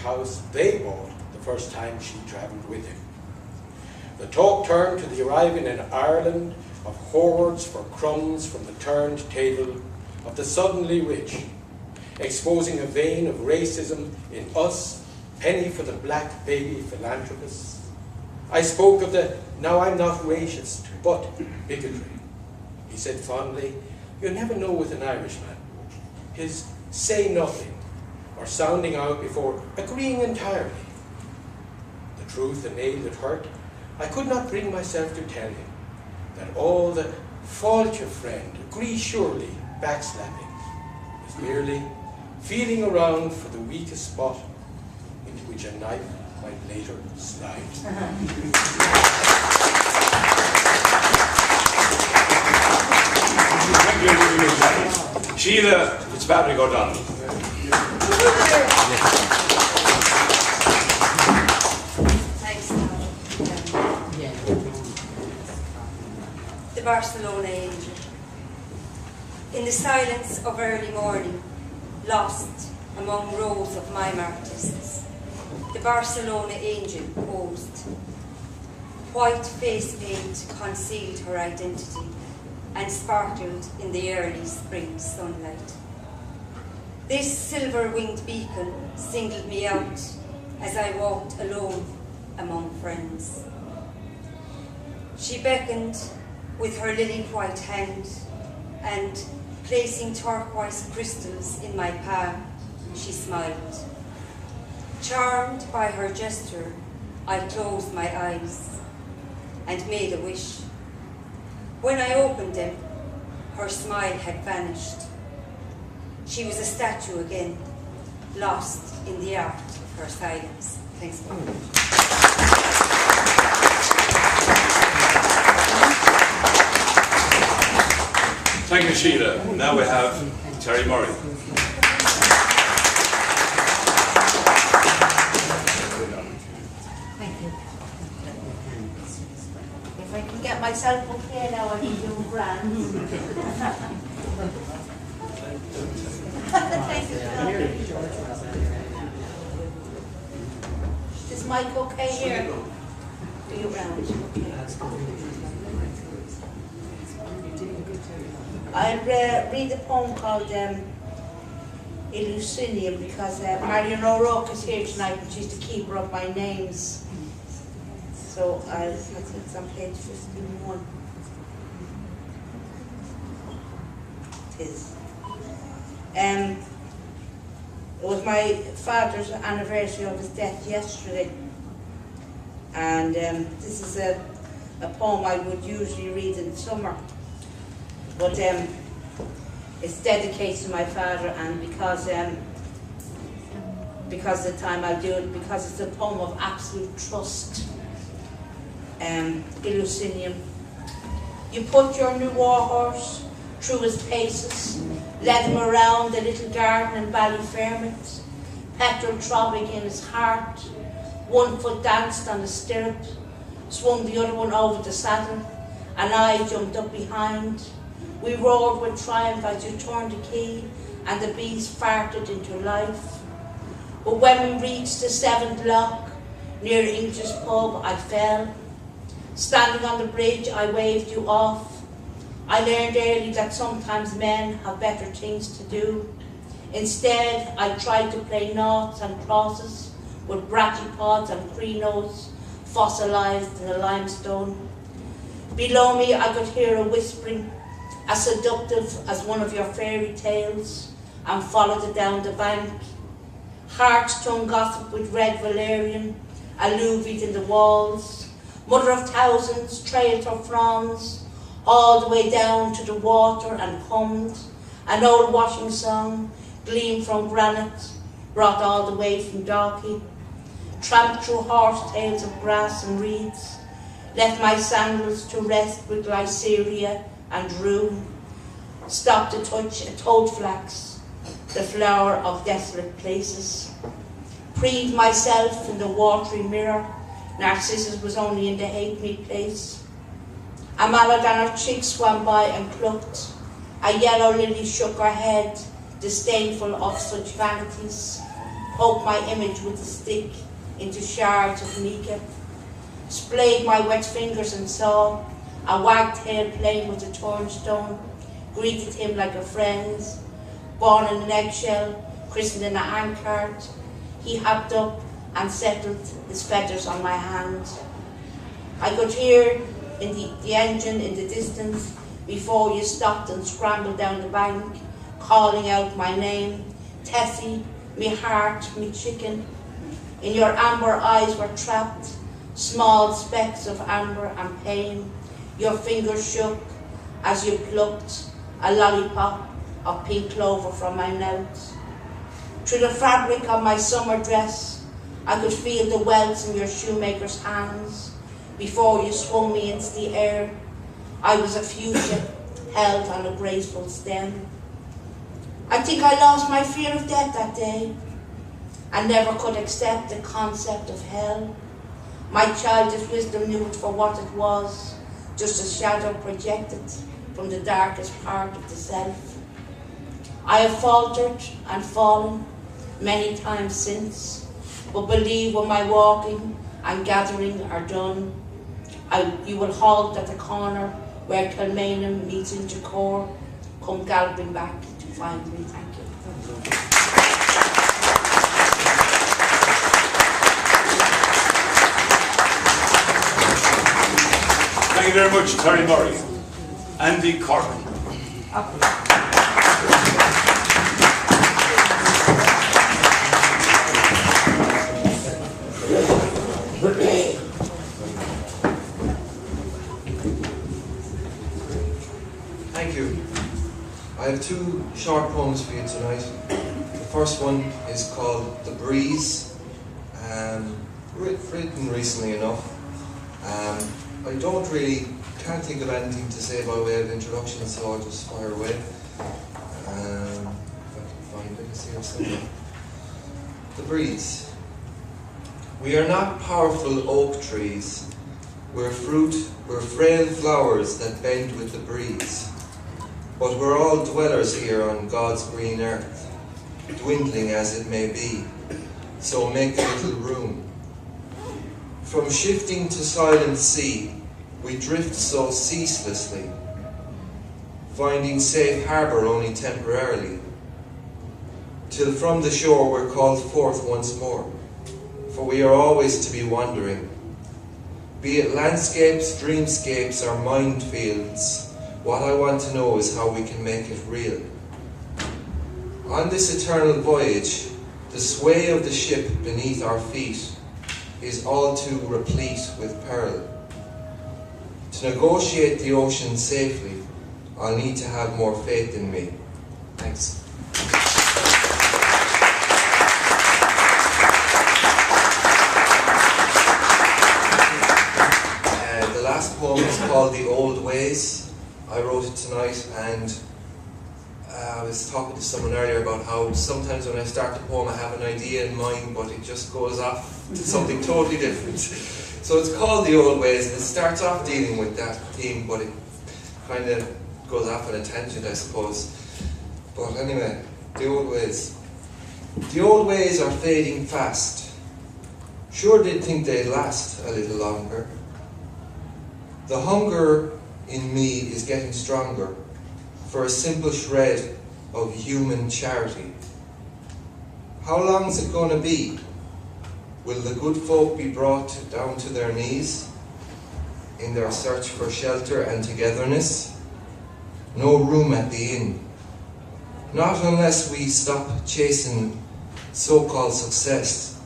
house they bought the first time she travelled with him. The talk turned to the arriving in Ireland of hordes for crumbs from the turned table of the suddenly rich, exposing a vein of racism in us, penny for the black baby philanthropists. I spoke of the now I'm not racist, but bigotry. He said fondly, you never know with an Irishman. His say nothing or sounding out before agreeing entirely. The truth and aid that hurt, I could not bring myself to tell him that all the fault your friend, agree surely, backslapping, is merely feeling around for the weakest spot into which a knife might later slide. Thank you, Sheila, it's about to go down. Thanks, The Barcelona Angel. In the silence of early morning, lost among rows of mime artists, the Barcelona Angel posed. White face paint concealed her identity and sparkled in the early spring sunlight. This silver-winged beacon singled me out as I walked alone among friends. She beckoned with her lily-white hand, and placing turquoise crystals in my palm, she smiled. Charmed by her gesture, I closed my eyes and made a wish. When I opened them, her smile had vanished. She was a statue again, lost in the art of her silence. Thanks, Bob. Thank you, Sheila. Now we have Terry Murray. Thank you. If I can get myself okay now, I can do grand. Thank you. Is Mike okay here? Do you round? Okay. I'll read a poem called Eleusinium because Marion O'Rourke is here tonight and she's the keeper of my names. So I think it's on page 51. It is. It was my father's anniversary of his death yesterday, and this is a poem I would usually read in summer, but it's dedicated to my father, and because of the time I'll do it, because it's a poem of absolute trust. Eleusinium. You put your new warhorse through his paces, led him around the little garden in Ballyfermot, petrol throbbing in his heart. One foot danced on the stirrup, swung the other one over the saddle, and I jumped up behind. We roared with triumph as you turned the key, and the beast farted into life. But when we reached the 7th lock, near English pub, I fell. Standing on the bridge, I waved you off. I learned early that sometimes men have better things to do. Instead, I tried to play noughts and crosses with brachypods and crinoids fossilized in the limestone. Below me, I could hear a whispering, as seductive as one of your fairy tales, and followed it down the bank. Heart-tongue gossip with red valerian, alluvied in the walls. Mother of thousands trailed her fronds all the way down to the water and hummed. An old washing song gleamed from granite, brought all the way from Dalkey. Tramped through horsetails of grass and reeds, left my sandals to rest with glyceria and rue. Stopped to touch a toadflax, the flower of desolate places. Preened myself in the watery mirror, Narcissus was only in the halfpenny place. A mallard on her cheek swam by and clucked. A yellow lily shook her head, disdainful of such vanities. poked my image with a stick into shards of mica, splayed my wet fingers and saw a wagtail playing with a turnstone, greeted him like a friend, born in an eggshell, christened in a handcart. He hopped up and settled his feathers on my hand. I could hear the engine in the distance before you stopped and scrambled down the bank, calling out my name, Tessie, me heart, me chicken. In your amber eyes were trapped small specks of amber and pain. Your fingers shook as you plucked a lollipop of pink clover from my mouth. Through the fabric of my summer dress, I could feel the welts in your shoemaker's hands. Before you swung me into the air, I was a fuchsia held on a graceful stem. I think I lost my fear of death that day and never could accept the concept of hell. My childish wisdom knew it for what it was, just a shadow projected from the darkest part of the self. I have faltered and fallen many times since, but believe when my walking and gathering are done, you will halt at the corner where Kilmainham meets into Core. Come galloping back to find me. Thank you. Thank you very much, Terry Murray. Andy Corman. Thank you. I have two short poems for you tonight. The first one is called The Breeze, written recently enough. I can't think of anything to say by way of introduction, so I'll just fire away. If I can find it, it's here somewhere. The Breeze. We are not powerful oak trees. We're frail flowers that bend with the breeze. But we're all dwellers here on God's green earth, dwindling as it may be, so make a little room. From shifting to silent sea, we drift so ceaselessly, finding safe harbour only temporarily, till from the shore we're called forth once more, for we are always to be wandering. Be it landscapes, dreamscapes, or minefields, what I want to know is how we can make it real. On this eternal voyage, the sway of the ship beneath our feet is all too replete with peril. To negotiate the ocean safely, I'll need to have more faith in me. Thanks. The last poem is called The Old Ways. I wrote it tonight, and I was talking to someone earlier about how sometimes when I start a poem I have an idea in mind, but it just goes off to something totally different. So it's called The Old Ways, and it starts off dealing with that theme, but it kind of goes off on a tangent, I suppose. But anyway, The Old Ways. The old ways are fading fast. Sure did think they'd last a little longer. The hunger in me is getting stronger for a simple shred of human charity. How long's it going to be? Will the good folk be brought down to their knees in their search for shelter and togetherness? No room at the inn. Not unless we stop chasing so-called success.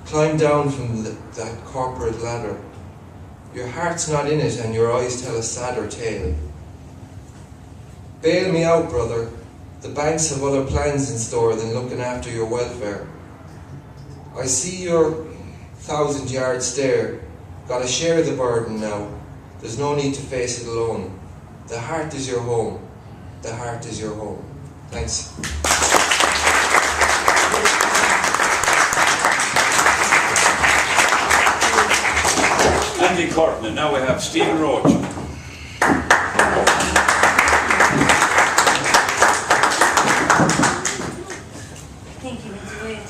Climb down from that corporate ladder. Your heart's not in it and your eyes tell a sadder tale. Bail me out, brother. The banks have other plans in store than looking after your welfare. I see your 1,000-yard stare. Gotta share the burden now. There's no need to face it alone. The heart is your home. The heart is your home. Thanks. Andy Corton, and now we have Stephen Roach. Thank you, Mr. Wade.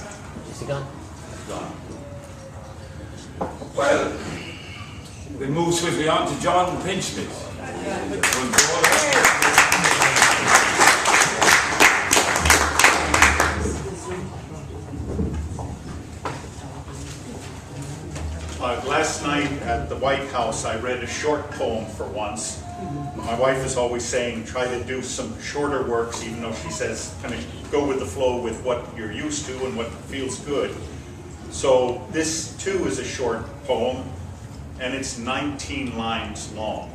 immediately on to John Pinchmith. Last night at the White House, I read a short poem for once. My wife is always saying, try to do some shorter works, even though she says, kind of go with the flow with what you're used to and what feels good. So this too is a short poem, and it's 19 lines long.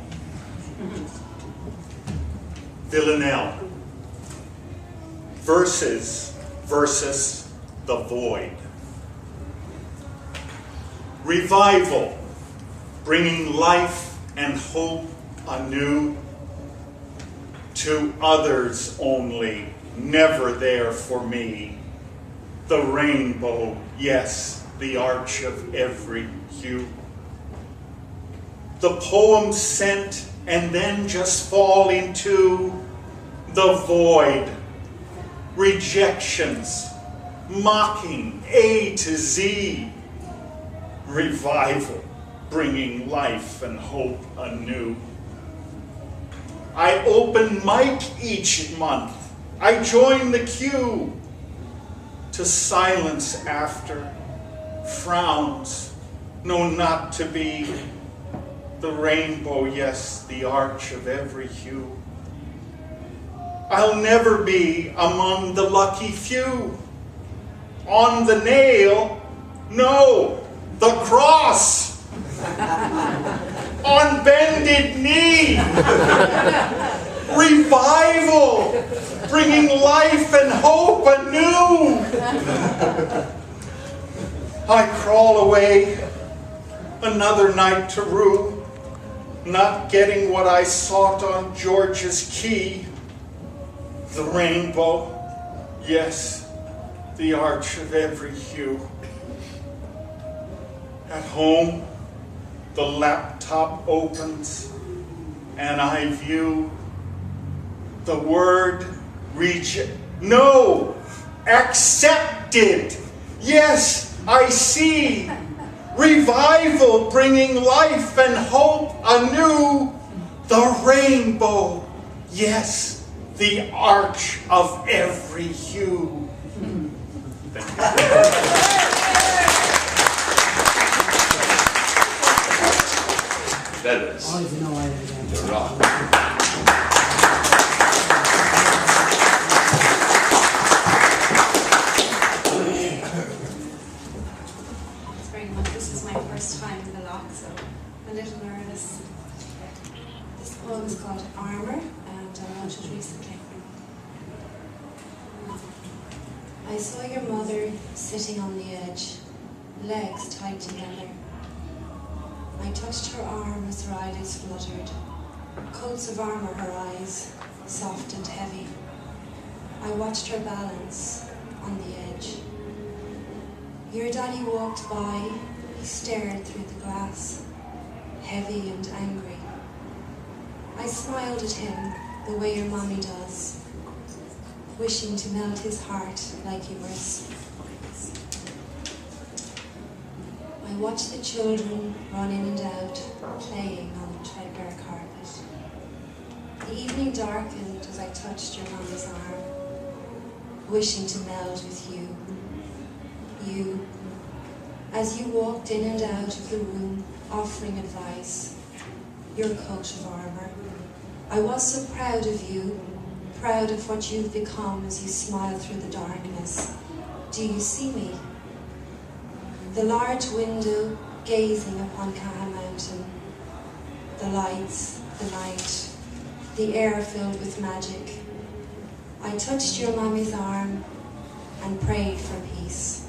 Villanelle. Verses versus the void. Revival, bringing life and hope anew to others only, never there for me. The rainbow, yes, the arch of every hue. The poem sent and then just fall into the void. Rejections, mocking A to Z. Revival, bringing life and hope anew. I open mic each month. I join the queue to silence after frowns, no, not to be the rainbow, yes, the arch of every hue. I'll never be among the lucky few. On the nail, no, the cross. On bended knee. Revival, bringing life and hope anew. I crawl away, another night to rue, not getting what I sought on George's key. The rainbow, yes, the arch of every hue. At home, the laptop opens, and I view the word no, accepted. Yes, I see. Revival, bringing life and hope anew. The rainbow, yes, the arch of every hue. Thank you. Feathers. The rock. It's very much. This is my first time in the lock, so I'm a little nervous. This poem is called Armour, and I wrote it recently. I saw your mother sitting on the edge, legs tied together. I touched her arm as her eyelids fluttered, coats of armour her eyes, soft and heavy. I watched her balance on the edge. Your daddy walked by, he stared through the glass, heavy and angry. I smiled at him the way your mommy does, wishing to melt his heart like yours. I watched the children run in and out, playing on the threadbare carpet. The evening darkened as I touched your mommy's arm, wishing to meld with you. You, as you walked in and out of the room, offering advice, your coat of armour. I was so proud of you, proud of what you've become as you smile through the darkness. Do you see me? The large window gazing upon Cahan Mountain. The lights, the night, the air filled with magic. I touched your mommy's arm and prayed for peace.